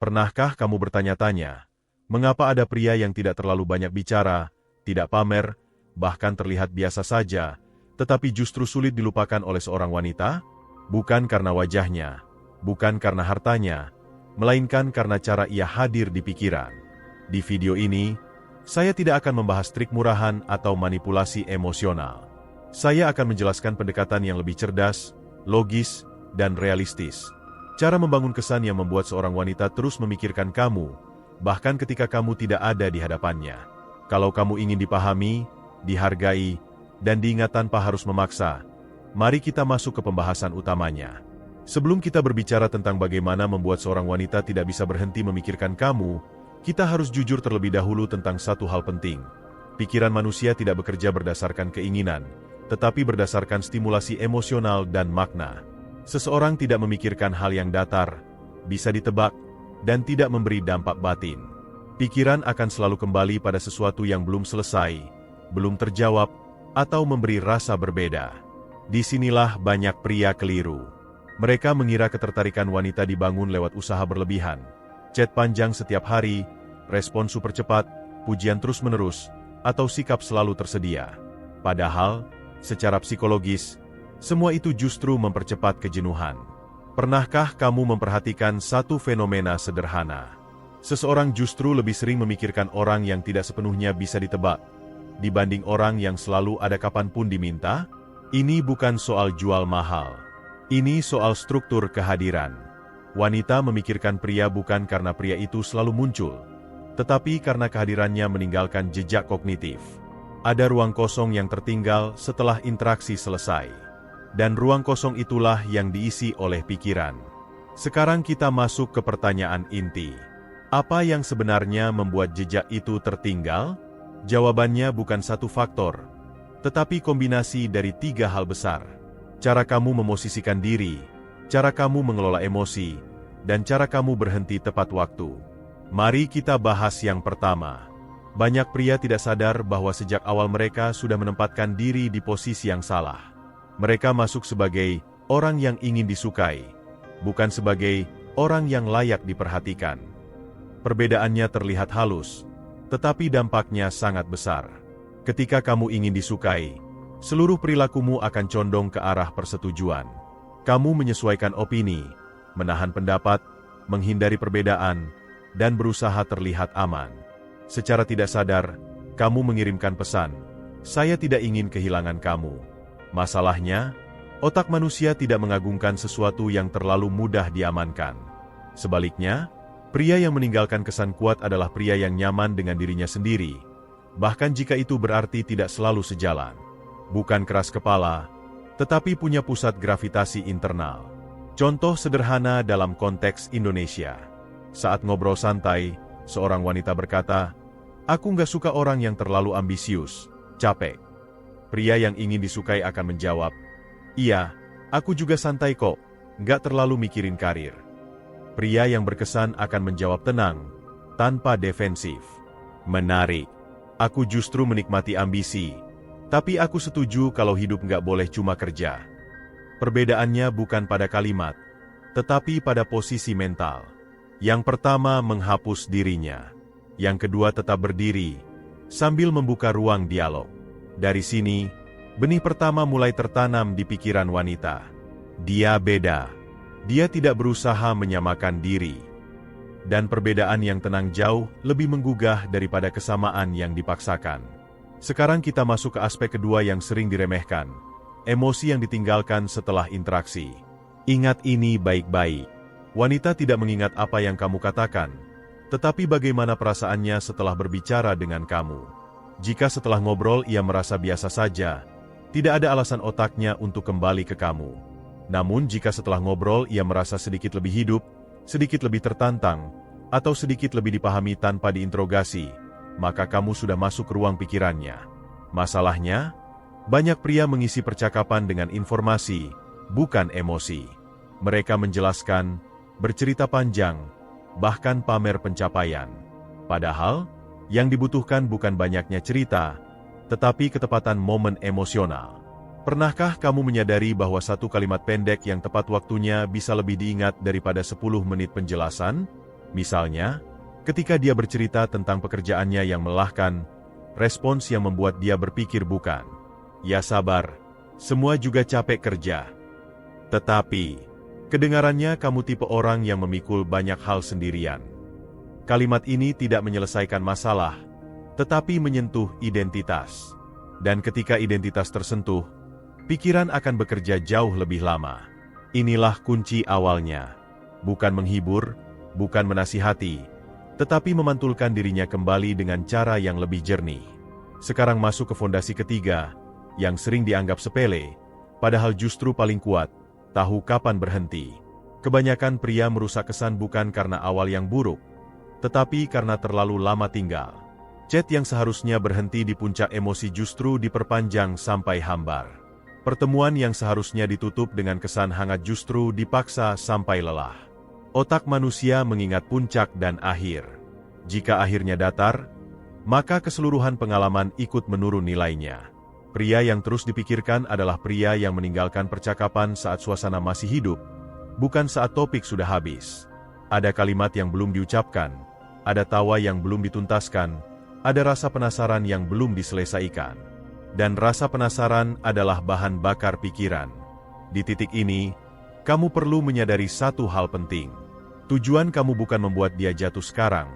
Pernahkah kamu bertanya-tanya, mengapa ada pria yang tidak terlalu banyak bicara, tidak pamer, bahkan terlihat biasa saja, tetapi justru sulit dilupakan oleh seorang wanita? Bukan karena wajahnya, bukan karena hartanya, melainkan karena cara ia hadir di pikiran. Di video ini, saya tidak akan membahas trik murahan atau manipulasi emosional. Saya akan menjelaskan pendekatan yang lebih cerdas, logis, dan realistis. Cara membangun kesan yang membuat seorang wanita terus memikirkan kamu, bahkan ketika kamu tidak ada di hadapannya. Kalau kamu ingin dipahami, dihargai, dan diingat tanpa harus memaksa, mari kita masuk ke pembahasan utamanya. Sebelum kita berbicara tentang bagaimana membuat seorang wanita tidak bisa berhenti memikirkan kamu, kita harus jujur terlebih dahulu tentang satu hal penting. Pikiran manusia tidak bekerja berdasarkan keinginan, tetapi berdasarkan stimulasi emosional dan makna. Seseorang tidak memikirkan hal yang datar, bisa ditebak, dan tidak memberi dampak batin. Pikiran akan selalu kembali pada sesuatu yang belum selesai, belum terjawab, atau memberi rasa berbeda. Disinilah banyak pria keliru. Mereka mengira ketertarikan wanita dibangun lewat usaha berlebihan, chat panjang setiap hari, respon super cepat, pujian terus-menerus, atau sikap selalu tersedia. Padahal, secara psikologis, semua itu justru mempercepat kejenuhan. Pernahkah kamu memperhatikan satu fenomena sederhana? Seseorang justru lebih sering memikirkan orang yang tidak sepenuhnya bisa ditebak, dibanding orang yang selalu ada kapanpun diminta? Ini bukan soal jual mahal. Ini soal struktur kehadiran. Wanita memikirkan pria bukan karena pria itu selalu muncul, tetapi karena kehadirannya meninggalkan jejak kognitif. Ada ruang kosong yang tertinggal setelah interaksi selesai. Dan ruang kosong itulah yang diisi oleh pikiran. Sekarang kita masuk ke pertanyaan inti. Apa yang sebenarnya membuat jejak itu tertinggal? Jawabannya bukan satu faktor, tetapi kombinasi dari 3 hal besar. Cara kamu memosisikan diri, cara kamu mengelola emosi, dan cara kamu berhenti tepat waktu. Mari kita bahas yang pertama. Banyak pria tidak sadar bahwa sejak awal mereka sudah menempatkan diri di posisi yang salah. Mereka masuk sebagai orang yang ingin disukai, bukan sebagai orang yang layak diperhatikan. Perbedaannya terlihat halus, tetapi dampaknya sangat besar. Ketika kamu ingin disukai, seluruh perilakumu akan condong ke arah persetujuan. Kamu menyesuaikan opini, menahan pendapat, menghindari perbedaan, dan berusaha terlihat aman. Secara tidak sadar, kamu mengirimkan pesan, "Saya tidak ingin kehilangan kamu." Masalahnya, otak manusia tidak mengagungkan sesuatu yang terlalu mudah diamankan. Sebaliknya, pria yang meninggalkan kesan kuat adalah pria yang nyaman dengan dirinya sendiri, bahkan jika itu berarti tidak selalu sejalan. Bukan keras kepala, tetapi punya pusat gravitasi internal. Contoh sederhana dalam konteks Indonesia. Saat ngobrol santai, seorang wanita berkata, "Aku nggak suka orang yang terlalu ambisius, capek." Pria yang ingin disukai akan menjawab, "Iya, aku juga santai kok, nggak terlalu mikirin karir." Pria yang berkesan akan menjawab tenang, tanpa defensif. "Menarik, aku justru menikmati ambisi, tapi aku setuju kalau hidup nggak boleh cuma kerja." Perbedaannya bukan pada kalimat, tetapi pada posisi mental. Yang pertama menghapus dirinya. Yang kedua tetap berdiri, sambil membuka ruang dialog. Dari sini, benih pertama mulai tertanam di pikiran wanita. Dia beda. Dia tidak berusaha menyamakan diri. Dan perbedaan yang tenang jauh lebih menggugah daripada kesamaan yang dipaksakan. Sekarang kita masuk ke aspek kedua yang sering diremehkan. Emosi yang ditinggalkan setelah interaksi. Ingat ini baik-baik. Wanita tidak mengingat apa yang kamu katakan, tetapi bagaimana perasaannya setelah berbicara dengan kamu. Jika setelah ngobrol ia merasa biasa saja, tidak ada alasan otaknya untuk kembali ke kamu. Namun jika setelah ngobrol ia merasa sedikit lebih hidup, sedikit lebih tertantang, atau sedikit lebih dipahami tanpa diinterogasi, maka kamu sudah masuk ke ruang pikirannya. Masalahnya, banyak pria mengisi percakapan dengan informasi, bukan emosi. Mereka menjelaskan, bercerita panjang, bahkan pamer pencapaian. Padahal, yang dibutuhkan bukan banyaknya cerita, tetapi ketepatan momen emosional. Pernahkah kamu menyadari bahwa satu kalimat pendek yang tepat waktunya bisa lebih diingat daripada 10 menit penjelasan? Misalnya, ketika dia bercerita tentang pekerjaannya yang melelahkan, respons yang membuat dia berpikir bukan, "Ya sabar, semua juga capek kerja." Tetapi, kedengarannya kamu tipe orang yang memikul banyak hal sendirian. Kalimat ini tidak menyelesaikan masalah, tetapi menyentuh identitas. Dan ketika identitas tersentuh, pikiran akan bekerja jauh lebih lama. Inilah kunci awalnya. Bukan menghibur, bukan menasihati, tetapi memantulkan dirinya kembali dengan cara yang lebih jernih. Sekarang masuk ke fondasi ketiga, yang sering dianggap sepele, padahal justru paling kuat, tahu kapan berhenti. Kebanyakan pria merusak kesan bukan karena awal yang buruk, tetapi karena terlalu lama tinggal. Chat yang seharusnya berhenti di puncak emosi justru diperpanjang sampai hambar. Pertemuan yang seharusnya ditutup dengan kesan hangat justru dipaksa sampai lelah. Otak manusia mengingat puncak dan akhir. Jika akhirnya datar, maka keseluruhan pengalaman ikut menurun nilainya. Pria yang terus dipikirkan adalah pria yang meninggalkan percakapan saat suasana masih hidup, bukan saat topik sudah habis. Ada kalimat yang belum diucapkan, ada tawa yang belum dituntaskan, ada rasa penasaran yang belum diselesaikan. Dan rasa penasaran adalah bahan bakar pikiran. Di titik ini, kamu perlu menyadari satu hal penting. Tujuan kamu bukan membuat dia jatuh sekarang,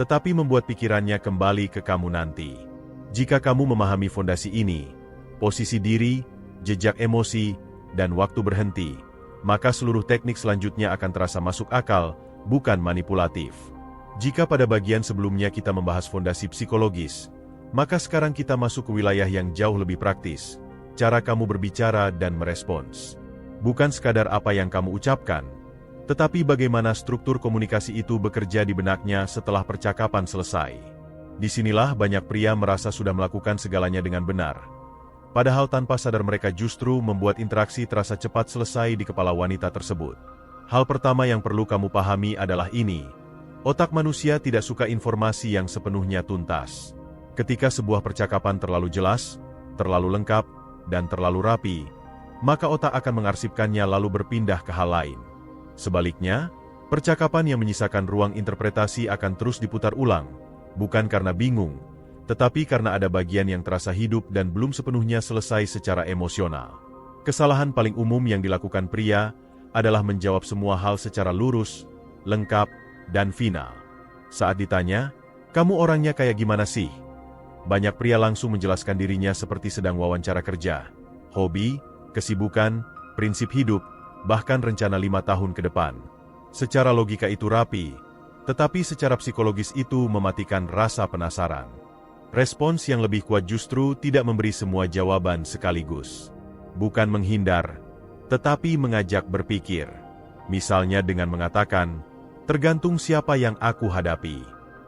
tetapi membuat pikirannya kembali ke kamu nanti. Jika kamu memahami fondasi ini, posisi diri, jejak emosi, dan waktu berhenti, maka seluruh teknik selanjutnya akan terasa masuk akal, bukan manipulatif. Jika pada bagian sebelumnya kita membahas fondasi psikologis, maka sekarang kita masuk ke wilayah yang jauh lebih praktis, cara kamu berbicara dan merespons. Bukan sekadar apa yang kamu ucapkan, tetapi bagaimana struktur komunikasi itu bekerja di benaknya setelah percakapan selesai. Disinilah banyak pria merasa sudah melakukan segalanya dengan benar. Padahal tanpa sadar mereka justru membuat interaksi terasa cepat selesai di kepala wanita tersebut. Hal pertama yang perlu kamu pahami adalah ini. Otak manusia tidak suka informasi yang sepenuhnya tuntas. Ketika sebuah percakapan terlalu jelas, terlalu lengkap, dan terlalu rapi, maka otak akan mengarsipkannya lalu berpindah ke hal lain. Sebaliknya, percakapan yang menyisakan ruang interpretasi akan terus diputar ulang, bukan karena bingung, tetapi karena ada bagian yang terasa hidup dan belum sepenuhnya selesai secara emosional. Kesalahan paling umum yang dilakukan pria adalah menjawab semua hal secara lurus, lengkap, dan final. Saat ditanya, "Kamu orangnya kayak gimana sih?" Banyak pria langsung menjelaskan dirinya seperti sedang wawancara kerja. Hobi, kesibukan, prinsip hidup, bahkan rencana 5 tahun ke depan. Secara logika itu rapi, tetapi secara psikologis itu mematikan rasa penasaran. Respons yang lebih kuat justru tidak memberi semua jawaban sekaligus. Bukan menghindar, tetapi mengajak berpikir. Misalnya dengan mengatakan, "Tergantung siapa yang aku hadapi.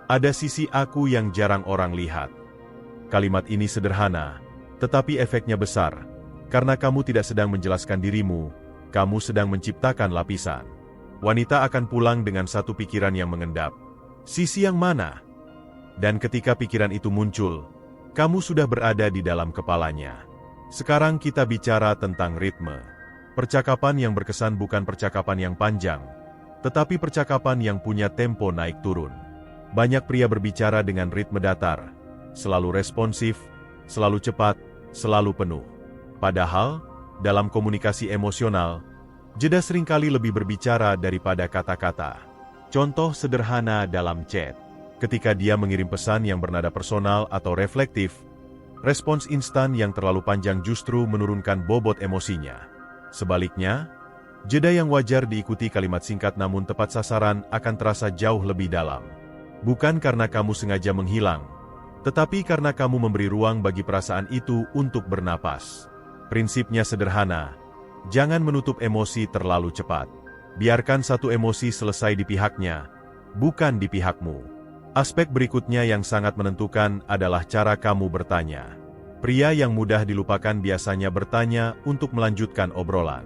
Ada sisi aku yang jarang orang lihat." Kalimat ini sederhana, tetapi efeknya besar. Karena kamu tidak sedang menjelaskan dirimu, kamu sedang menciptakan lapisan. Wanita akan pulang dengan satu pikiran yang mengendap. Sisi yang mana? Dan ketika pikiran itu muncul, kamu sudah berada di dalam kepalanya. Sekarang kita bicara tentang ritme. Percakapan yang berkesan bukan percakapan yang panjang, tetapi percakapan yang punya tempo naik turun. Banyak pria berbicara dengan ritme datar, selalu responsif, selalu cepat, selalu penuh. Padahal, dalam komunikasi emosional, jeda seringkali lebih berbicara daripada kata-kata. Contoh sederhana dalam chat. Ketika dia mengirim pesan yang bernada personal atau reflektif, respons instan yang terlalu panjang justru menurunkan bobot emosinya. Sebaliknya, jeda yang wajar diikuti kalimat singkat namun tepat sasaran akan terasa jauh lebih dalam. Bukan karena kamu sengaja menghilang, tetapi karena kamu memberi ruang bagi perasaan itu untuk bernapas. Prinsipnya sederhana, jangan menutup emosi terlalu cepat. Biarkan satu emosi selesai di pihaknya, bukan di pihakmu. Aspek berikutnya yang sangat menentukan adalah cara kamu bertanya. Pria yang mudah dilupakan biasanya bertanya untuk melanjutkan obrolan.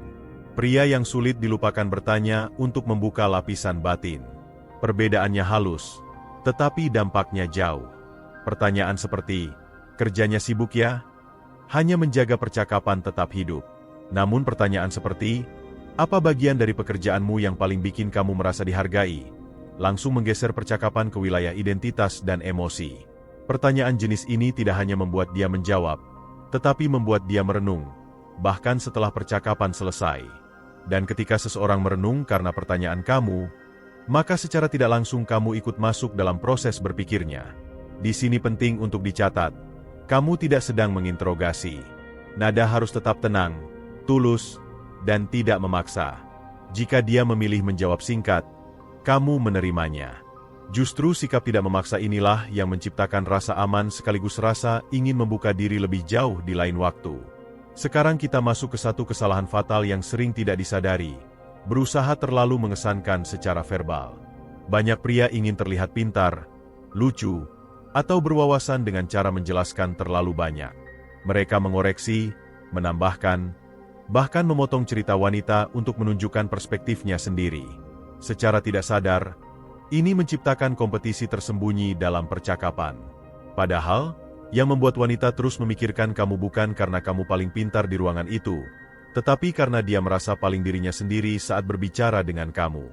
Pria yang sulit dilupakan bertanya untuk membuka lapisan batin. Perbedaannya halus, tetapi dampaknya jauh. Pertanyaan seperti, "Kerjanya sibuk ya?" hanya menjaga percakapan tetap hidup. Namun pertanyaan seperti, "Apa bagian dari pekerjaanmu yang paling bikin kamu merasa dihargai?" langsung menggeser percakapan ke wilayah identitas dan emosi. Pertanyaan jenis ini tidak hanya membuat dia menjawab, tetapi membuat dia merenung, bahkan setelah percakapan selesai. Dan ketika seseorang merenung karena pertanyaan kamu, maka secara tidak langsung kamu ikut masuk dalam proses berpikirnya. Di sini penting untuk dicatat, kamu tidak sedang menginterogasi. Nada harus tetap tenang, tulus, dan tidak memaksa. Jika dia memilih menjawab singkat, kamu menerimanya. Justru sikap tidak memaksa inilah yang menciptakan rasa aman sekaligus rasa ingin membuka diri lebih jauh di lain waktu. Sekarang kita masuk ke satu kesalahan fatal yang sering tidak disadari. Berusaha terlalu mengesankan secara verbal. Banyak pria ingin terlihat pintar, lucu, atau berwawasan dengan cara menjelaskan terlalu banyak. Mereka mengoreksi, menambahkan, bahkan memotong cerita wanita untuk menunjukkan perspektifnya sendiri. Secara tidak sadar, ini menciptakan kompetisi tersembunyi dalam percakapan. Padahal, yang membuat wanita terus memikirkan kamu bukan karena kamu paling pintar di ruangan itu, tetapi karena dia merasa paling dirinya sendiri saat berbicara dengan kamu.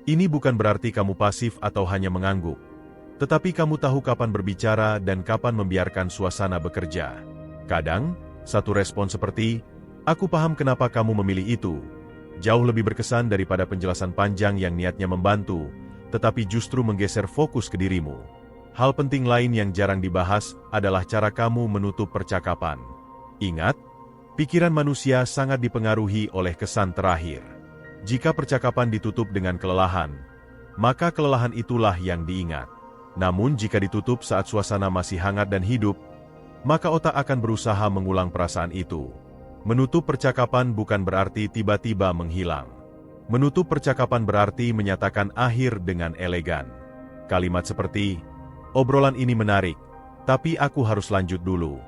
Ini bukan berarti kamu pasif atau hanya mengangguk, tetapi kamu tahu kapan berbicara dan kapan membiarkan suasana bekerja. Kadang, satu respon seperti, "Aku paham kenapa kamu memilih itu," jauh lebih berkesan daripada penjelasan panjang yang niatnya membantu, tetapi justru menggeser fokus ke dirimu. Hal penting lain yang jarang dibahas adalah cara kamu menutup percakapan. Ingat, pikiran manusia sangat dipengaruhi oleh kesan terakhir. Jika percakapan ditutup dengan kelelahan, maka kelelahan itulah yang diingat. Namun jika ditutup saat suasana masih hangat dan hidup, maka otak akan berusaha mengulang perasaan itu. Menutup percakapan bukan berarti tiba-tiba menghilang. Menutup percakapan berarti menyatakan akhir dengan elegan. Kalimat seperti, "Obrolan ini menarik, tapi aku harus lanjut dulu.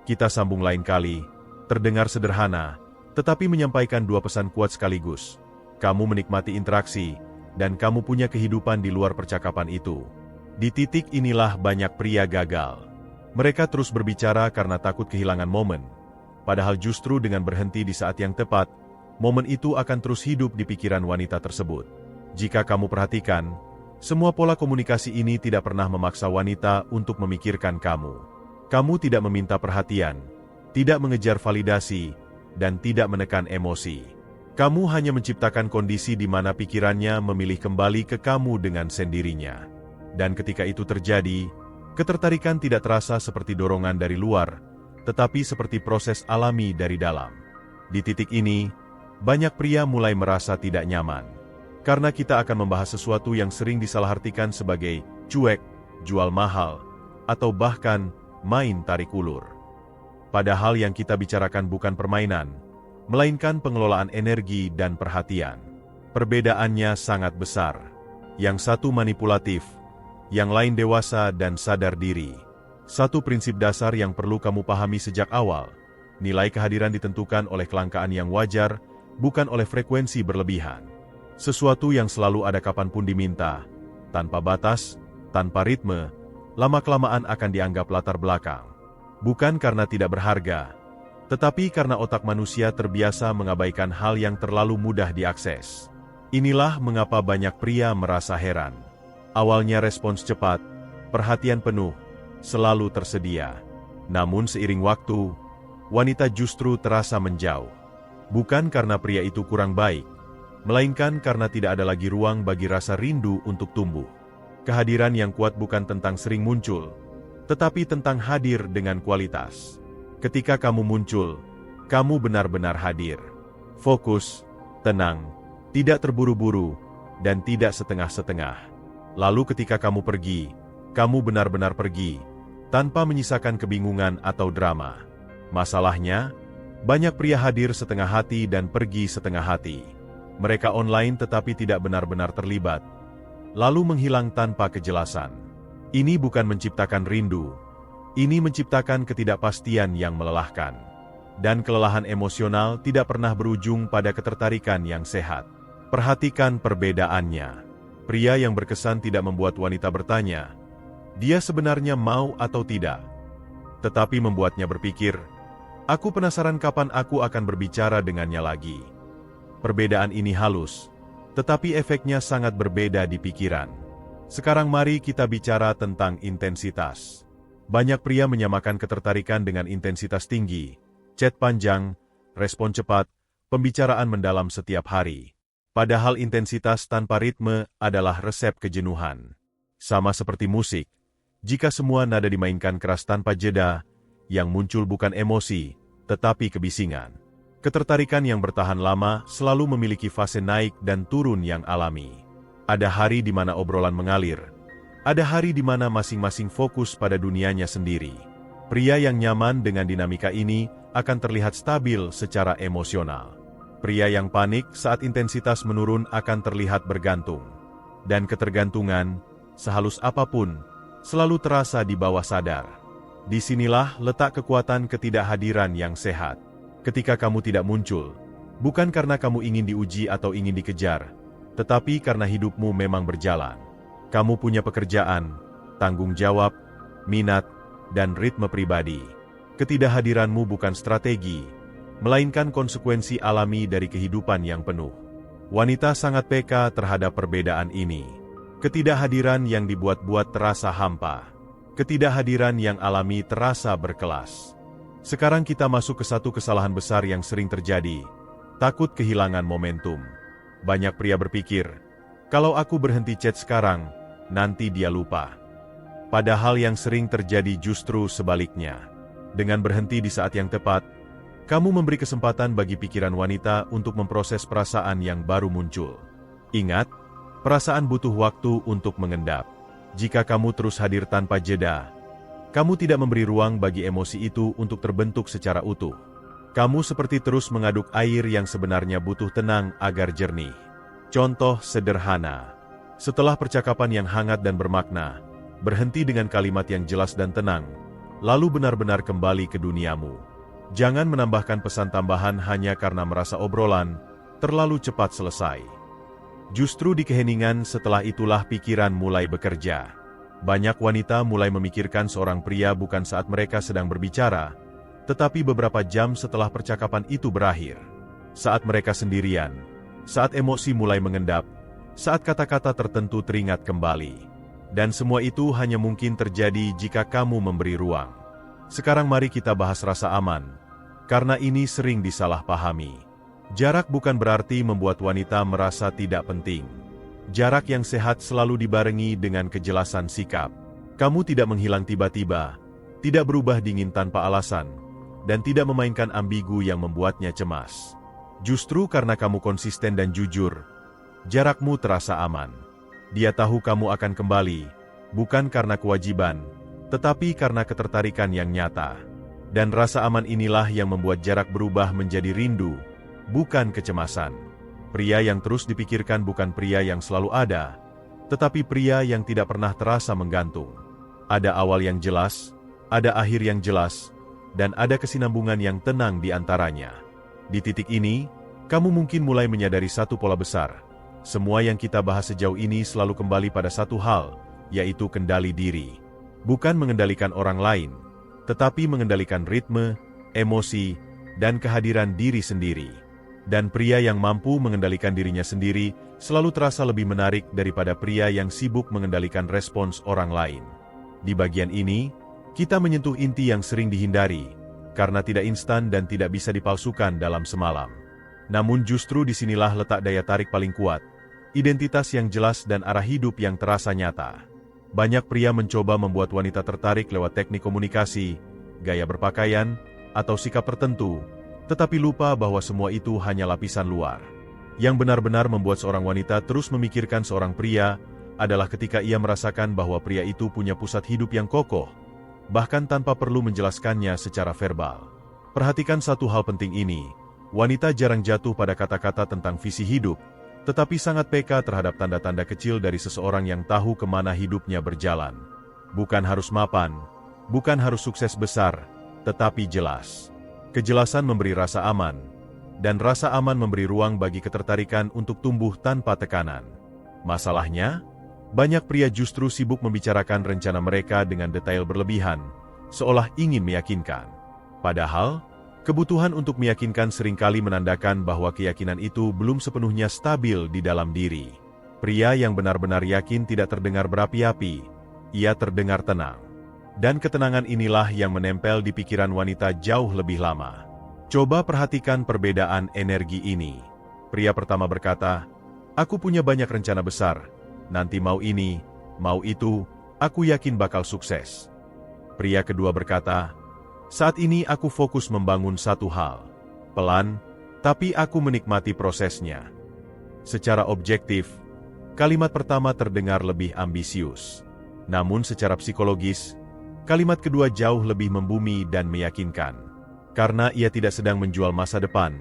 Kita sambung lain kali." Terdengar sederhana, tetapi menyampaikan dua pesan kuat sekaligus. Kamu menikmati interaksi, dan kamu punya kehidupan di luar percakapan itu. Di titik inilah banyak pria gagal. Mereka terus berbicara karena takut kehilangan momen. Padahal justru dengan berhenti di saat yang tepat, momen itu akan terus hidup di pikiran wanita tersebut. Jika kamu perhatikan, semua pola komunikasi ini tidak pernah memaksa wanita untuk memikirkan kamu. Kamu tidak meminta perhatian, tidak mengejar validasi, dan tidak menekan emosi. Kamu hanya menciptakan kondisi di mana pikirannya memilih kembali ke kamu dengan sendirinya. Dan ketika itu terjadi, ketertarikan tidak terasa seperti dorongan dari luar, tetapi seperti proses alami dari dalam. Di titik ini, banyak pria mulai merasa tidak nyaman. Karena kita akan membahas sesuatu yang sering disalahartikan sebagai cuek, jual mahal, atau bahkan main tarik ulur. Padahal yang kita bicarakan bukan permainan, melainkan pengelolaan energi dan perhatian. Perbedaannya sangat besar. Yang satu manipulatif, yang lain dewasa dan sadar diri. Satu prinsip dasar yang perlu kamu pahami sejak awal, nilai kehadiran ditentukan oleh kelangkaan yang wajar, bukan oleh frekuensi berlebihan. Sesuatu yang selalu ada kapanpun diminta, tanpa batas, tanpa ritme, lama-kelamaan akan dianggap latar belakang. Bukan karena tidak berharga, tetapi karena otak manusia terbiasa mengabaikan hal yang terlalu mudah diakses. Inilah mengapa banyak pria merasa heran. Awalnya respons cepat, perhatian penuh, selalu tersedia. Namun seiring waktu, wanita justru terasa menjauh. Bukan karena pria itu kurang baik, melainkan karena tidak ada lagi ruang bagi rasa rindu untuk tumbuh. Kehadiran yang kuat bukan tentang sering muncul, tetapi tentang hadir dengan kualitas. Ketika kamu muncul, kamu benar-benar hadir. Fokus, tenang, tidak terburu-buru, dan tidak setengah-setengah. Lalu ketika kamu pergi, kamu benar-benar pergi, tanpa menyisakan kebingungan atau drama. Masalahnya, banyak pria hadir setengah hati dan pergi setengah hati. Mereka online tetapi tidak benar-benar terlibat, lalu menghilang tanpa kejelasan. Ini bukan menciptakan rindu, ini menciptakan ketidakpastian yang melelahkan. Dan kelelahan emosional tidak pernah berujung pada ketertarikan yang sehat. Perhatikan perbedaannya. Pria yang berkesan tidak membuat wanita bertanya, dia sebenarnya mau atau tidak. Tetapi membuatnya berpikir, aku penasaran kapan aku akan berbicara dengannya lagi. Perbedaan ini halus, tetapi efeknya sangat berbeda di pikiran. Sekarang mari kita bicara tentang intensitas. Banyak pria menyamakan ketertarikan dengan intensitas tinggi, chat panjang, respon cepat, pembicaraan mendalam setiap hari. Padahal intensitas tanpa ritme adalah resep kejenuhan. Sama seperti musik, jika semua nada dimainkan keras tanpa jeda, yang muncul bukan emosi, tetapi kebisingan. Ketertarikan yang bertahan lama selalu memiliki fase naik dan turun yang alami. Ada hari di mana obrolan mengalir. Ada hari di mana masing-masing fokus pada dunianya sendiri. Pria yang nyaman dengan dinamika ini akan terlihat stabil secara emosional. Pria yang panik saat intensitas menurun akan terlihat bergantung. Dan ketergantungan, sehalus apapun, selalu terasa di bawah sadar. Disinilah letak kekuatan ketidakhadiran yang sehat. Ketika kamu tidak muncul, bukan karena kamu ingin diuji atau ingin dikejar, tetapi karena hidupmu memang berjalan. Kamu punya pekerjaan, tanggung jawab, minat, dan ritme pribadi. Ketidakhadiranmu bukan strategi, melainkan konsekuensi alami dari kehidupan yang penuh. Wanita sangat peka terhadap perbedaan ini. Ketidakhadiran yang dibuat-buat terasa hampa. Ketidakhadiran yang alami terasa berkelas. Sekarang kita masuk ke satu kesalahan besar yang sering terjadi, takut kehilangan momentum. Banyak pria berpikir, kalau aku berhenti chat sekarang, nanti dia lupa. Padahal yang sering terjadi justru sebaliknya. Dengan berhenti di saat yang tepat, kamu memberi kesempatan bagi pikiran wanita untuk memproses perasaan yang baru muncul. Ingat, perasaan butuh waktu untuk mengendap. Jika kamu terus hadir tanpa jeda, kamu tidak memberi ruang bagi emosi itu untuk terbentuk secara utuh. Kamu seperti terus mengaduk air yang sebenarnya butuh tenang agar jernih. Contoh sederhana. Setelah percakapan yang hangat dan bermakna, berhenti dengan kalimat yang jelas dan tenang, lalu benar-benar kembali ke duniamu. Jangan menambahkan pesan tambahan hanya karena merasa obrolan terlalu cepat selesai. Justru di keheningan setelah itulah pikiran mulai bekerja. Banyak wanita mulai memikirkan seorang pria bukan saat mereka sedang berbicara, tetapi beberapa jam setelah percakapan itu berakhir. Saat mereka sendirian, saat emosi mulai mengendap, saat kata-kata tertentu teringat kembali. Dan semua itu hanya mungkin terjadi jika kamu memberi ruang. Sekarang mari kita bahas rasa aman, karena ini sering disalahpahami. Jarak bukan berarti membuat wanita merasa tidak penting. Jarak yang sehat selalu dibarengi dengan kejelasan sikap. Kamu tidak menghilang tiba-tiba, tidak berubah dingin tanpa alasan, dan tidak memainkan ambigu yang membuatnya cemas. Justru karena kamu konsisten dan jujur, jarakmu terasa aman. Dia tahu kamu akan kembali, bukan karena kewajiban, tetapi karena ketertarikan yang nyata. Dan rasa aman inilah yang membuat jarak berubah menjadi rindu, bukan kecemasan. Pria yang terus dipikirkan bukan pria yang selalu ada, tetapi pria yang tidak pernah terasa menggantung. Ada awal yang jelas, ada akhir yang jelas, dan ada kesinambungan yang tenang di antaranya. Di titik ini, kamu mungkin mulai menyadari satu pola besar. Semua yang kita bahas sejauh ini selalu kembali pada satu hal, yaitu kendali diri. Bukan mengendalikan orang lain, tetapi mengendalikan ritme, emosi, dan kehadiran diri sendiri. Dan pria yang mampu mengendalikan dirinya sendiri selalu terasa lebih menarik daripada pria yang sibuk mengendalikan respons orang lain. Di bagian ini, kita menyentuh inti yang sering dihindari, karena tidak instan dan tidak bisa dipalsukan dalam semalam. Namun justru disinilah letak daya tarik paling kuat, identitas yang jelas dan arah hidup yang terasa nyata. Banyak pria mencoba membuat wanita tertarik lewat teknik komunikasi, gaya berpakaian, atau sikap tertentu, tetapi lupa bahwa semua itu hanya lapisan luar. Yang benar-benar membuat seorang wanita terus memikirkan seorang pria adalah ketika ia merasakan bahwa pria itu punya pusat hidup yang kokoh, bahkan tanpa perlu menjelaskannya secara verbal. Perhatikan satu hal penting ini, wanita jarang jatuh pada kata-kata tentang visi hidup, tetapi sangat peka terhadap tanda-tanda kecil dari seseorang yang tahu kemana hidupnya berjalan. Bukan harus mapan, bukan harus sukses besar, tetapi jelas. Kejelasan memberi rasa aman, dan rasa aman memberi ruang bagi ketertarikan untuk tumbuh tanpa tekanan. Masalahnya, banyak pria justru sibuk membicarakan rencana mereka dengan detail berlebihan, seolah ingin meyakinkan. Padahal, kebutuhan untuk meyakinkan seringkali menandakan bahwa keyakinan itu belum sepenuhnya stabil di dalam diri. Pria yang benar-benar yakin tidak terdengar berapi-api, ia terdengar tenang. Dan ketenangan inilah yang menempel di pikiran wanita jauh lebih lama. Coba perhatikan perbedaan energi ini. Pria pertama berkata, "Aku punya banyak rencana besar. Nanti mau ini, mau itu, aku yakin bakal sukses." Pria kedua berkata, "Saat ini aku fokus membangun satu hal. Pelan, tapi aku menikmati prosesnya." Secara objektif, kalimat pertama terdengar lebih ambisius. Namun secara psikologis, kalimat kedua jauh lebih membumi dan meyakinkan. Karena ia tidak sedang menjual masa depan,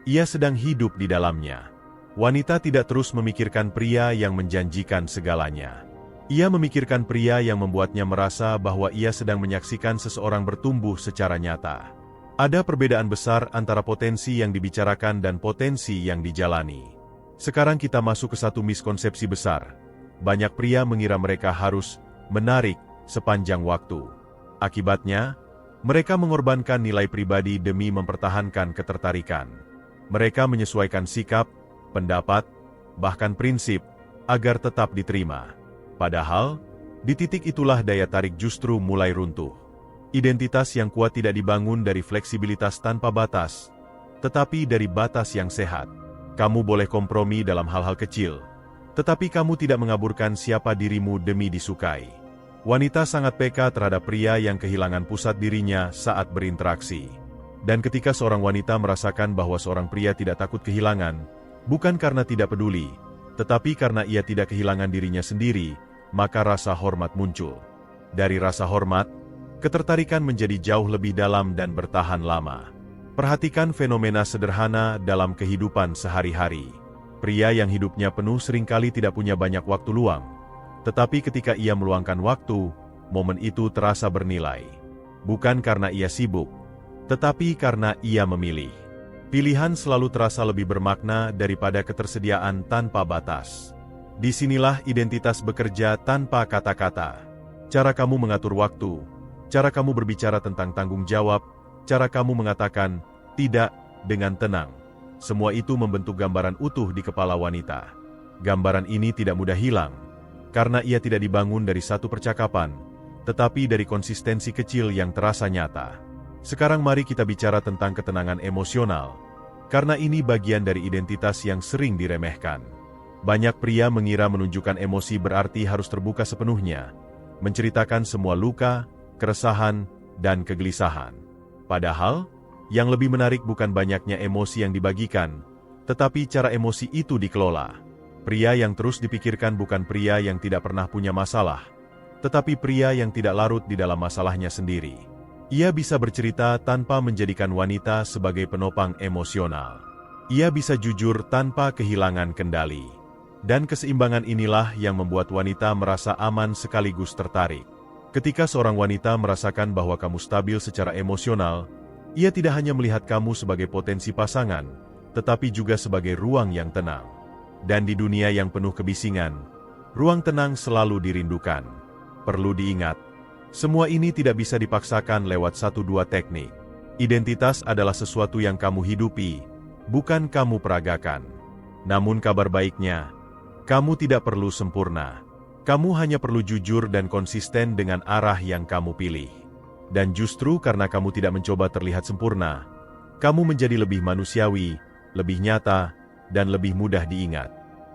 ia sedang hidup di dalamnya. Wanita tidak terus memikirkan pria yang menjanjikan segalanya. Ia memikirkan pria yang membuatnya merasa bahwa ia sedang menyaksikan seseorang bertumbuh secara nyata. Ada perbedaan besar antara potensi yang dibicarakan dan potensi yang dijalani. Sekarang kita masuk ke satu miskonsepsi besar. Banyak pria mengira mereka harus menarik sepanjang waktu. Akibatnya, mereka mengorbankan nilai pribadi demi mempertahankan ketertarikan. Mereka menyesuaikan sikap, pendapat, bahkan prinsip, agar tetap diterima. Padahal, di titik itulah daya tarik justru mulai runtuh. Identitas yang kuat tidak dibangun dari fleksibilitas tanpa batas, tetapi dari batas yang sehat. Kamu boleh kompromi dalam hal-hal kecil, tetapi kamu tidak mengaburkan siapa dirimu demi disukai. Wanita sangat peka terhadap pria yang kehilangan pusat dirinya saat berinteraksi. Dan ketika seorang wanita merasakan bahwa seorang pria tidak takut kehilangan, bukan karena tidak peduli, tetapi karena ia tidak kehilangan dirinya sendiri, maka rasa hormat muncul. Dari rasa hormat, ketertarikan menjadi jauh lebih dalam dan bertahan lama. Perhatikan fenomena sederhana dalam kehidupan sehari-hari. Pria yang hidupnya penuh seringkali tidak punya banyak waktu luang. Tetapi ketika ia meluangkan waktu, momen itu terasa bernilai. Bukan karena ia sibuk, tetapi karena ia memilih. Pilihan selalu terasa lebih bermakna daripada ketersediaan tanpa batas. Disinilah identitas bekerja tanpa kata-kata. Cara kamu mengatur waktu, cara kamu berbicara tentang tanggung jawab, cara kamu mengatakan tidak dengan tenang. Semua itu membentuk gambaran utuh di kepala wanita. Gambaran ini tidak mudah hilang, karena ia tidak dibangun dari satu percakapan, tetapi dari konsistensi kecil yang terasa nyata. Sekarang mari kita bicara tentang ketenangan emosional, karena ini bagian dari identitas yang sering diremehkan. Banyak pria mengira menunjukkan emosi berarti harus terbuka sepenuhnya, menceritakan semua luka, keresahan, dan kegelisahan. Padahal, yang lebih menarik bukan banyaknya emosi yang dibagikan, tetapi cara emosi itu dikelola. Pria yang terus dipikirkan bukan pria yang tidak pernah punya masalah, tetapi pria yang tidak larut di dalam masalahnya sendiri. Ia bisa bercerita tanpa menjadikan wanita sebagai penopang emosional. Ia bisa jujur tanpa kehilangan kendali. Dan keseimbangan inilah yang membuat wanita merasa aman sekaligus tertarik. Ketika seorang wanita merasakan bahwa kamu stabil secara emosional, ia tidak hanya melihat kamu sebagai potensi pasangan, tetapi juga sebagai ruang yang tenang. Dan di dunia yang penuh kebisingan, ruang tenang selalu dirindukan. Perlu diingat, semua ini tidak bisa dipaksakan lewat 1-2 teknik. Identitas adalah sesuatu yang kamu hidupi, bukan kamu peragakan. Namun kabar baiknya, kamu tidak perlu sempurna. Kamu hanya perlu jujur dan konsisten dengan arah yang kamu pilih. Dan justru karena kamu tidak mencoba terlihat sempurna, kamu menjadi lebih manusiawi, lebih nyata, dan lebih mudah diingat.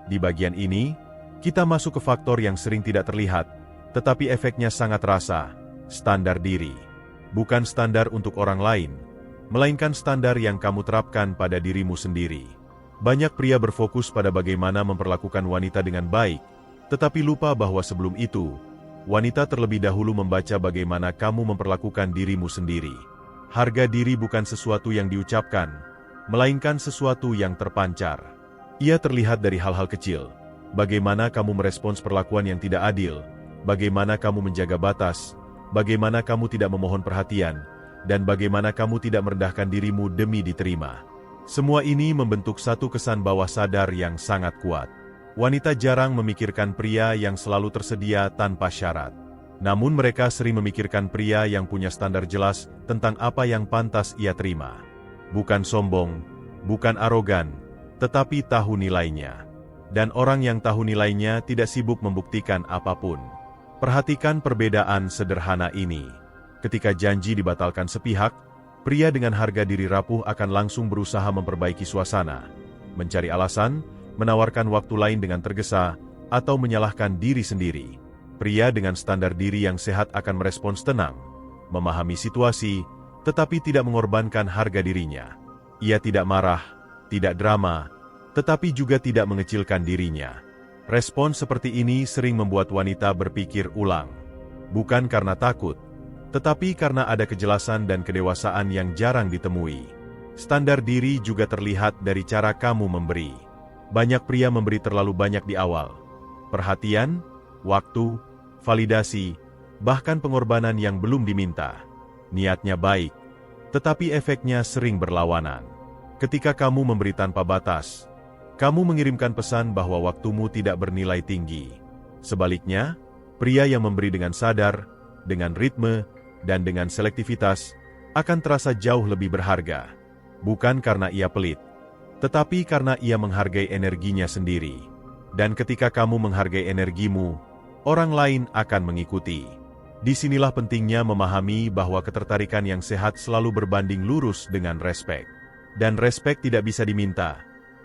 Di bagian ini, kita masuk ke faktor yang sering tidak terlihat, tetapi efeknya sangat terasa, standar diri. Bukan standar untuk orang lain, melainkan standar yang kamu terapkan pada dirimu sendiri. Banyak pria berfokus pada bagaimana memperlakukan wanita dengan baik, tetapi lupa bahwa sebelum itu, wanita terlebih dahulu membaca bagaimana kamu memperlakukan dirimu sendiri. Harga diri bukan sesuatu yang diucapkan, melainkan sesuatu yang terpancar. Ia terlihat dari hal-hal kecil. Bagaimana kamu merespons perlakuan yang tidak adil, bagaimana kamu menjaga batas, bagaimana kamu tidak memohon perhatian, dan bagaimana kamu tidak merendahkan dirimu demi diterima. Semua ini membentuk satu kesan bawah sadar yang sangat kuat. Wanita jarang memikirkan pria yang selalu tersedia tanpa syarat. Namun mereka sering memikirkan pria yang punya standar jelas tentang apa yang pantas ia terima. Bukan sombong, bukan arogan, tetapi tahu nilainya. Dan orang yang tahu nilainya tidak sibuk membuktikan apapun. Perhatikan perbedaan sederhana ini. Ketika janji dibatalkan sepihak, pria dengan harga diri rapuh akan langsung berusaha memperbaiki suasana, mencari alasan, menawarkan waktu lain dengan tergesa, atau menyalahkan diri sendiri. Pria dengan standar diri yang sehat akan merespons tenang, memahami situasi, tetapi tidak mengorbankan harga dirinya. Ia tidak marah, tidak drama, tetapi juga tidak mengecilkan dirinya. Respon seperti ini sering membuat wanita berpikir ulang. Bukan karena takut, tetapi karena ada kejelasan dan kedewasaan yang jarang ditemui. Standar diri juga terlihat dari cara kamu memberi. Banyak pria memberi terlalu banyak di awal. Perhatian, waktu, validasi, bahkan pengorbanan yang belum diminta. Niatnya baik, tetapi efeknya sering berlawanan. Ketika kamu memberi tanpa batas, kamu mengirimkan pesan bahwa waktumu tidak bernilai tinggi. Sebaliknya, pria yang memberi dengan sadar, dengan ritme, dan dengan selektivitas, akan terasa jauh lebih berharga. Bukan karena ia pelit, tetapi karena ia menghargai energinya sendiri. Dan ketika kamu menghargai energimu, orang lain akan mengikuti. Disinilah pentingnya memahami bahwa ketertarikan yang sehat selalu berbanding lurus dengan respek. Dan respek tidak bisa diminta.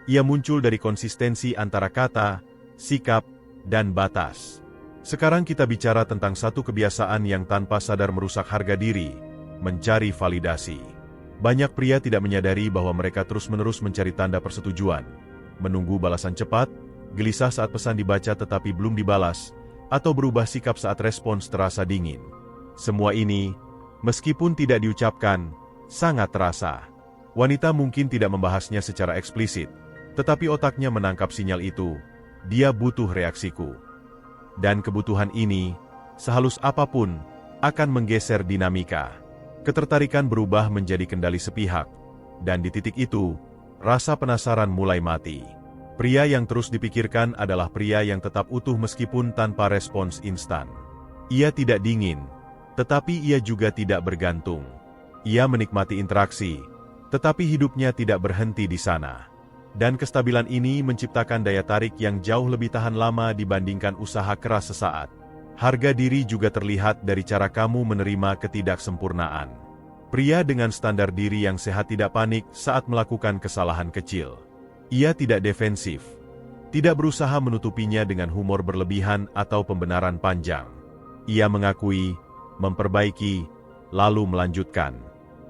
Ia muncul dari konsistensi antara kata, sikap, dan batas. Sekarang kita bicara tentang satu kebiasaan yang tanpa sadar merusak harga diri, mencari validasi. Banyak pria tidak menyadari bahwa mereka terus-menerus mencari tanda persetujuan, menunggu balasan cepat, gelisah saat pesan dibaca tetapi belum dibalas, atau berubah sikap saat respons terasa dingin. Semua ini, meskipun tidak diucapkan, sangat terasa. Wanita mungkin tidak membahasnya secara eksplisit, tetapi otaknya menangkap sinyal itu. Dia butuh reaksiku. Dan kebutuhan ini, sehalus apapun, akan menggeser dinamika. Ketertarikan berubah menjadi kendali sepihak. Dan di titik itu, rasa penasaran mulai mati. Pria yang terus dipikirkan adalah pria yang tetap utuh meskipun tanpa respons instan. Ia tidak dingin, tetapi ia juga tidak bergantung. Ia menikmati interaksi, tetapi hidupnya tidak berhenti di sana. Dan kestabilan ini menciptakan daya tarik yang jauh lebih tahan lama dibandingkan usaha keras sesaat. Harga diri juga terlihat dari cara kamu menerima ketidaksempurnaan. Pria dengan standar diri yang sehat tidak panik saat melakukan kesalahan kecil. Ia tidak defensif, tidak berusaha menutupinya dengan humor berlebihan atau pembenaran panjang. Ia mengakui, memperbaiki, lalu melanjutkan.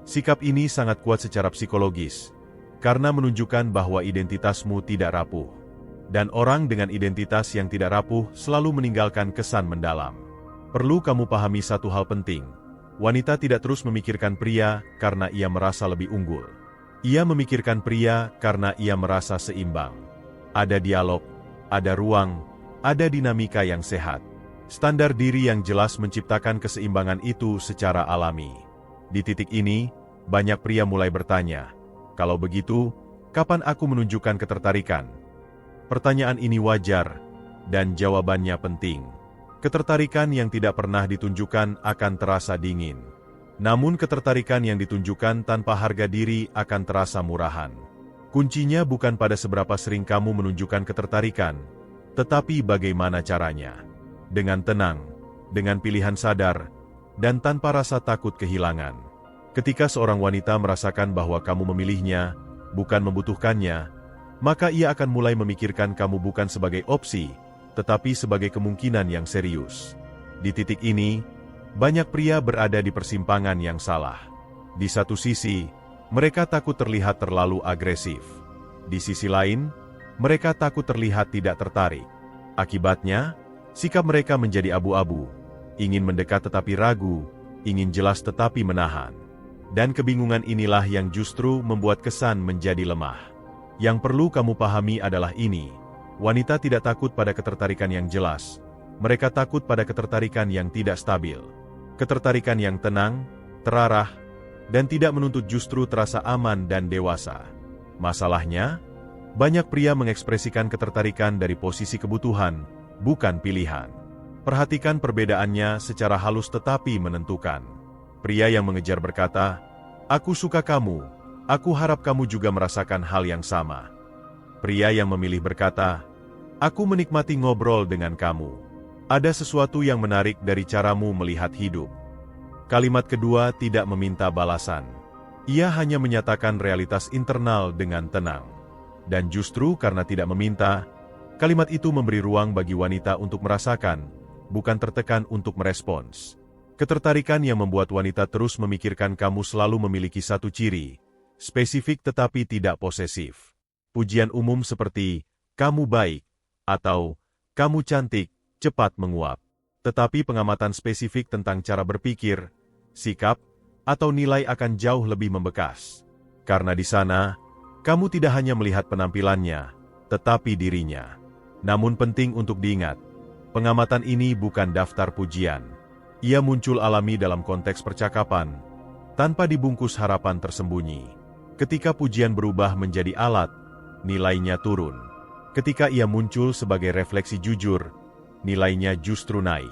Sikap ini sangat kuat secara psikologis, karena menunjukkan bahwa identitasmu tidak rapuh. Dan orang dengan identitas yang tidak rapuh selalu meninggalkan kesan mendalam. Perlu kamu pahami satu hal penting. Wanita tidak terus memikirkan pria karena ia merasa lebih unggul. Ia memikirkan pria karena ia merasa seimbang. Ada dialog, ada ruang, ada dinamika yang sehat. Standar diri yang jelas menciptakan keseimbangan itu secara alami. Di titik ini, banyak pria mulai bertanya, kalau begitu, kapan aku menunjukkan ketertarikan? Pertanyaan ini wajar, dan jawabannya penting. Ketertarikan yang tidak pernah ditunjukkan akan terasa dingin. Namun ketertarikan yang ditunjukkan tanpa harga diri akan terasa murahan. Kuncinya bukan pada seberapa sering kamu menunjukkan ketertarikan, tetapi bagaimana caranya. Dengan tenang, dengan pilihan sadar, dan tanpa rasa takut kehilangan. Ketika seorang wanita merasakan bahwa kamu memilihnya, bukan membutuhkannya, maka ia akan mulai memikirkan kamu bukan sebagai opsi, tetapi sebagai kemungkinan yang serius. Di titik ini, banyak pria berada di persimpangan yang salah. Di satu sisi, mereka takut terlihat terlalu agresif. Di sisi lain, mereka takut terlihat tidak tertarik. Akibatnya, sikap mereka menjadi abu-abu, ingin mendekat tetapi ragu, ingin jelas tetapi menahan. Dan kebingungan inilah yang justru membuat kesan menjadi lemah. Yang perlu kamu pahami adalah ini. Wanita tidak takut pada ketertarikan yang jelas. Mereka takut pada ketertarikan yang tidak stabil. Ketertarikan yang tenang, terarah, dan tidak menuntut justru terasa aman dan dewasa. Masalahnya, banyak pria mengekspresikan ketertarikan dari posisi kebutuhan, bukan pilihan. Perhatikan perbedaannya secara halus tetapi menentukan. Pria yang mengejar berkata, "Aku suka kamu, aku harap kamu juga merasakan hal yang sama." Pria yang memilih berkata, Aku menikmati ngobrol dengan kamu. Ada sesuatu yang menarik dari caramu melihat hidup. Kalimat kedua tidak meminta balasan. Ia hanya menyatakan realitas internal dengan tenang. Dan justru karena tidak meminta, kalimat itu memberi ruang bagi wanita untuk merasakan, bukan tertekan untuk merespons. Ketertarikan yang membuat wanita terus memikirkan kamu selalu memiliki satu ciri, spesifik tetapi tidak posesif. Pujian umum seperti, kamu baik, atau kamu cantik, cepat menguap. Tetapi pengamatan spesifik tentang cara berpikir, sikap, atau nilai akan jauh lebih membekas. Karena di sana, kamu tidak hanya melihat penampilannya, tetapi dirinya. Namun penting untuk diingat, pengamatan ini bukan daftar pujian. Ia muncul alami dalam konteks percakapan, tanpa dibungkus harapan tersembunyi. Ketika pujian berubah menjadi alat, nilainya turun. Ketika ia muncul sebagai refleksi jujur, nilainya justru naik.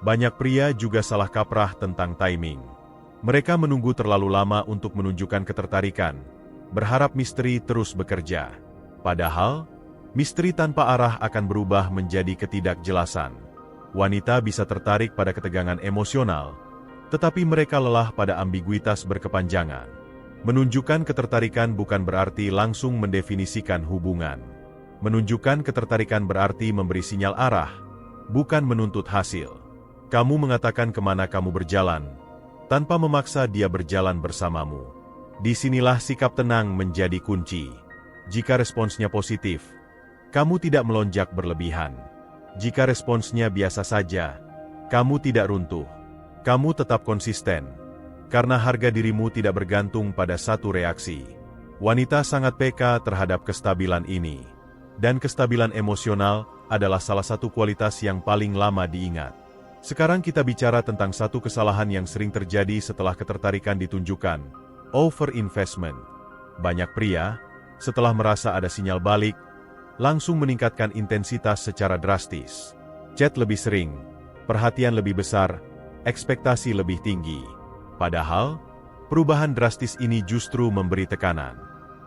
Banyak pria juga salah kaprah tentang timing. Mereka menunggu terlalu lama untuk menunjukkan ketertarikan, berharap misteri terus bekerja. Padahal, misteri tanpa arah akan berubah menjadi ketidakjelasan. Wanita bisa tertarik pada ketegangan emosional, tetapi mereka lelah pada ambiguitas berkepanjangan. Menunjukkan ketertarikan bukan berarti langsung mendefinisikan hubungan. Menunjukkan ketertarikan berarti memberi sinyal arah, bukan menuntut hasil. Kamu mengatakan kemana kamu berjalan, tanpa memaksa dia berjalan bersamamu. Disinilah sikap tenang menjadi kunci. Jika responsnya positif, kamu tidak melonjak berlebihan. Jika responsnya biasa saja, kamu tidak runtuh. Kamu tetap konsisten, karena harga dirimu tidak bergantung pada satu reaksi. Wanita sangat peka terhadap kestabilan ini. Dan kestabilan emosional adalah salah satu kualitas yang paling lama diingat. Sekarang kita bicara tentang satu kesalahan yang sering terjadi setelah ketertarikan ditunjukkan, overinvestment. Banyak pria, setelah merasa ada sinyal balik, langsung meningkatkan intensitas secara drastis. Chat lebih sering, perhatian lebih besar, ekspektasi lebih tinggi. Padahal, perubahan drastis ini justru memberi tekanan.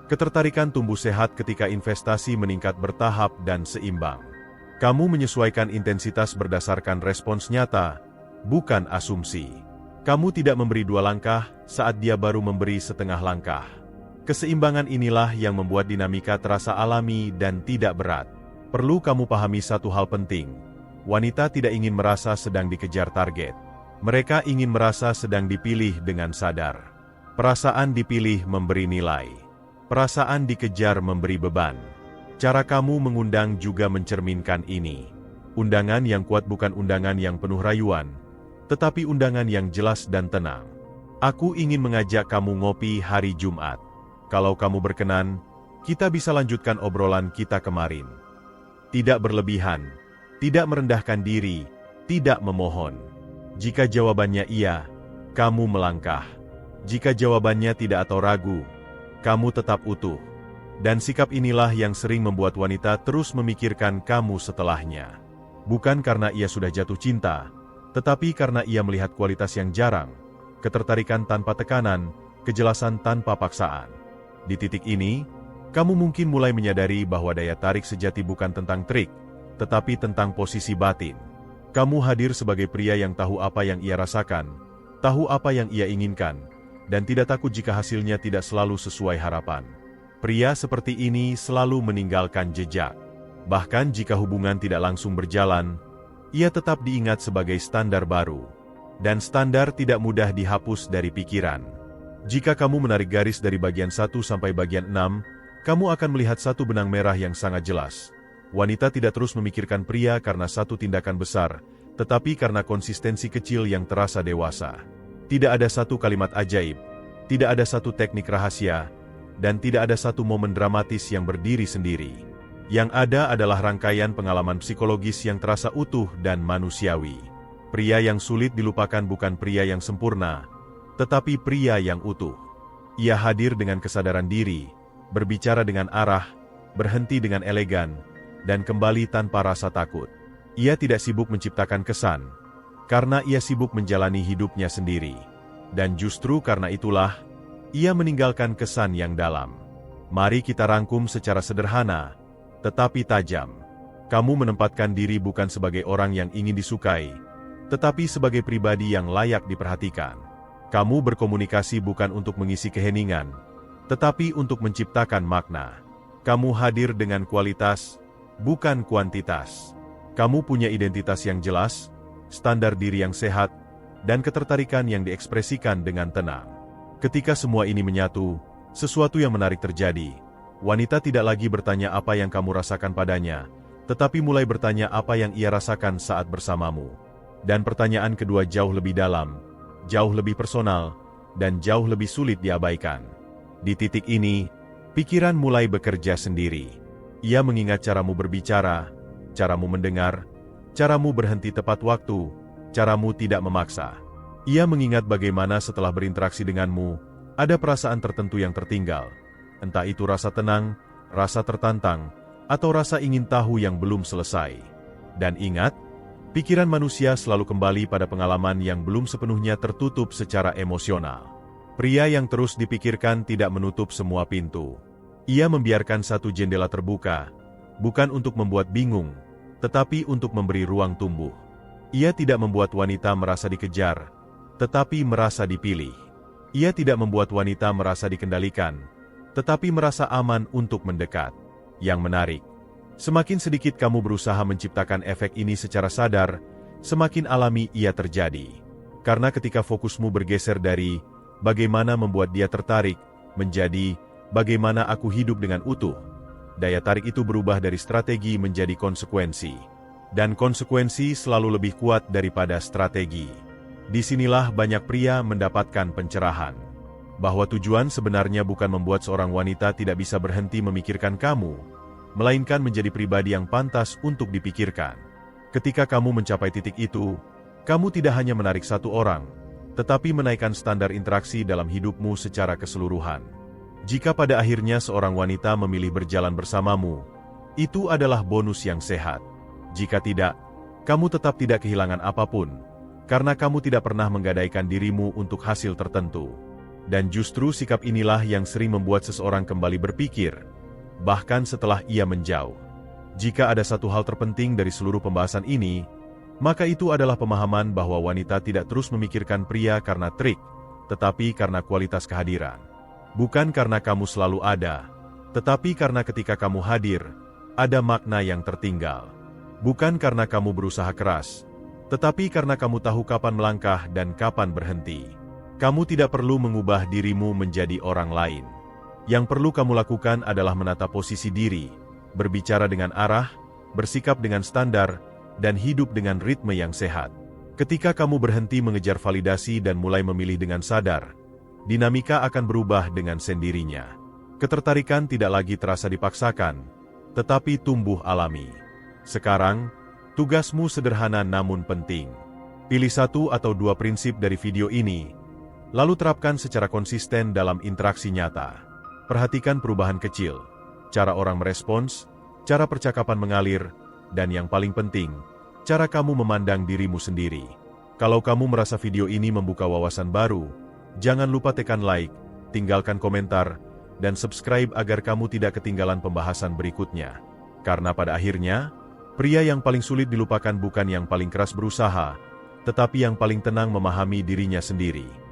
Ketertarikan tumbuh sehat ketika investasi meningkat bertahap dan seimbang. Kamu menyesuaikan intensitas berdasarkan respons nyata, bukan asumsi. Kamu tidak memberi 2 langkah saat dia baru memberi setengah langkah. Keseimbangan inilah yang membuat dinamika terasa alami dan tidak berat. Perlu kamu pahami satu hal penting. Wanita tidak ingin merasa sedang dikejar target. Mereka ingin merasa sedang dipilih dengan sadar. Perasaan dipilih memberi nilai. Perasaan dikejar memberi beban. Cara kamu mengundang juga mencerminkan ini. Undangan yang kuat bukan undangan yang penuh rayuan, tetapi undangan yang jelas dan tenang. Aku ingin mengajak kamu ngopi hari Jumat. Kalau kamu berkenan, kita bisa lanjutkan obrolan kita kemarin. Tidak berlebihan, tidak merendahkan diri, tidak memohon. Jika jawabannya iya, kamu melangkah. Jika jawabannya tidak atau ragu, kamu tetap utuh. Dan sikap inilah yang sering membuat wanita terus memikirkan kamu setelahnya. Bukan karena ia sudah jatuh cinta, tetapi karena ia melihat kualitas yang jarang, ketertarikan tanpa tekanan, kejelasan tanpa paksaan. Di titik ini, kamu mungkin mulai menyadari bahwa daya tarik sejati bukan tentang trik, tetapi tentang posisi batin. Kamu hadir sebagai pria yang tahu apa yang ia rasakan, tahu apa yang ia inginkan, dan tidak takut jika hasilnya tidak selalu sesuai harapan. Pria seperti ini selalu meninggalkan jejak. Bahkan jika hubungan tidak langsung berjalan, ia tetap diingat sebagai standar baru. Dan standar tidak mudah dihapus dari pikiran. Jika kamu menarik garis dari bagian 1 sampai bagian 6, kamu akan melihat satu benang merah yang sangat jelas. Wanita tidak terus memikirkan pria karena satu tindakan besar, tetapi karena konsistensi kecil yang terasa dewasa. Tidak ada satu kalimat ajaib, tidak ada satu teknik rahasia, dan tidak ada satu momen dramatis yang berdiri sendiri. Yang ada adalah rangkaian pengalaman psikologis yang terasa utuh dan manusiawi. Pria yang sulit dilupakan bukan pria yang sempurna, tetapi pria yang utuh. Ia hadir dengan kesadaran diri, berbicara dengan arah, berhenti dengan elegan, dan kembali tanpa rasa takut. Ia tidak sibuk menciptakan kesan, karena ia sibuk menjalani hidupnya sendiri. Dan justru karena itulah, ia meninggalkan kesan yang dalam. Mari kita rangkum secara sederhana, tetapi tajam. Kamu menempatkan diri bukan sebagai orang yang ingin disukai, tetapi sebagai pribadi yang layak diperhatikan. Kamu berkomunikasi bukan untuk mengisi keheningan, tetapi untuk menciptakan makna. Kamu hadir dengan kualitas, bukan kuantitas. Kamu punya identitas yang jelas, standar diri yang sehat, dan ketertarikan yang diekspresikan dengan tenang. Ketika semua ini menyatu, sesuatu yang menarik terjadi. Wanita tidak lagi bertanya apa yang kamu rasakan padanya, tetapi mulai bertanya apa yang ia rasakan saat bersamamu. Dan pertanyaan kedua jauh lebih dalam, jauh lebih personal, dan jauh lebih sulit diabaikan. Di titik ini, pikiran mulai bekerja sendiri. Ia mengingat caramu berbicara, caramu mendengar, caramu berhenti tepat waktu, caramu tidak memaksa. Ia mengingat bagaimana setelah berinteraksi denganmu, ada perasaan tertentu yang tertinggal. Entah itu rasa tenang, rasa tertantang, atau rasa ingin tahu yang belum selesai. Dan ingat, pikiran manusia selalu kembali pada pengalaman yang belum sepenuhnya tertutup secara emosional. Pria yang terus dipikirkan tidak menutup semua pintu. Ia membiarkan satu jendela terbuka, bukan untuk membuat bingung, tetapi untuk memberi ruang tumbuh. Ia tidak membuat wanita merasa dikejar, tetapi merasa dipilih. Ia tidak membuat wanita merasa dikendalikan, tetapi merasa aman untuk mendekat. Yang menarik, semakin sedikit kamu berusaha menciptakan efek ini secara sadar, semakin alami ia terjadi. Karena ketika fokusmu bergeser dari bagaimana membuat dia tertarik, menjadi bagaimana aku hidup dengan utuh, daya tarik itu berubah dari strategi menjadi konsekuensi. Dan konsekuensi selalu lebih kuat daripada strategi. Disinilah banyak pria mendapatkan pencerahan. Bahwa tujuan sebenarnya bukan membuat seorang wanita tidak bisa berhenti memikirkan kamu, melainkan menjadi pribadi yang pantas untuk dipikirkan. Ketika kamu mencapai titik itu, kamu tidak hanya menarik satu orang, tetapi menaikkan standar interaksi dalam hidupmu secara keseluruhan. Jika pada akhirnya seorang wanita memilih berjalan bersamamu, itu adalah bonus yang sehat. Jika tidak, kamu tetap tidak kehilangan apapun, karena kamu tidak pernah menggadaikan dirimu untuk hasil tertentu. Dan justru sikap inilah yang sering membuat seseorang kembali berpikir, bahkan setelah ia menjauh. Jika ada satu hal terpenting dari seluruh pembahasan ini, maka itu adalah pemahaman bahwa wanita tidak terus memikirkan pria karena trik, tetapi karena kualitas kehadiran. Bukan karena kamu selalu ada, tetapi karena ketika kamu hadir, ada makna yang tertinggal. Bukan karena kamu berusaha keras, tetapi karena kamu tahu kapan melangkah dan kapan berhenti. Kamu tidak perlu mengubah dirimu menjadi orang lain. Yang perlu kamu lakukan adalah menata posisi diri, berbicara dengan arah, bersikap dengan standar, dan hidup dengan ritme yang sehat. Ketika kamu berhenti mengejar validasi dan mulai memilih dengan sadar, dinamika akan berubah dengan sendirinya. Ketertarikan tidak lagi terasa dipaksakan, tetapi tumbuh alami. Sekarang, tugasmu sederhana namun penting. Pilih satu atau dua prinsip dari video ini, lalu terapkan secara konsisten dalam interaksi nyata. Perhatikan perubahan kecil, cara orang merespons, cara percakapan mengalir, dan yang paling penting, cara kamu memandang dirimu sendiri. Kalau kamu merasa video ini membuka wawasan baru, jangan lupa tekan like, tinggalkan komentar, dan subscribe agar kamu tidak ketinggalan pembahasan berikutnya. Karena pada akhirnya, pria yang paling sulit dilupakan bukan yang paling keras berusaha, tetapi yang paling tenang memahami dirinya sendiri.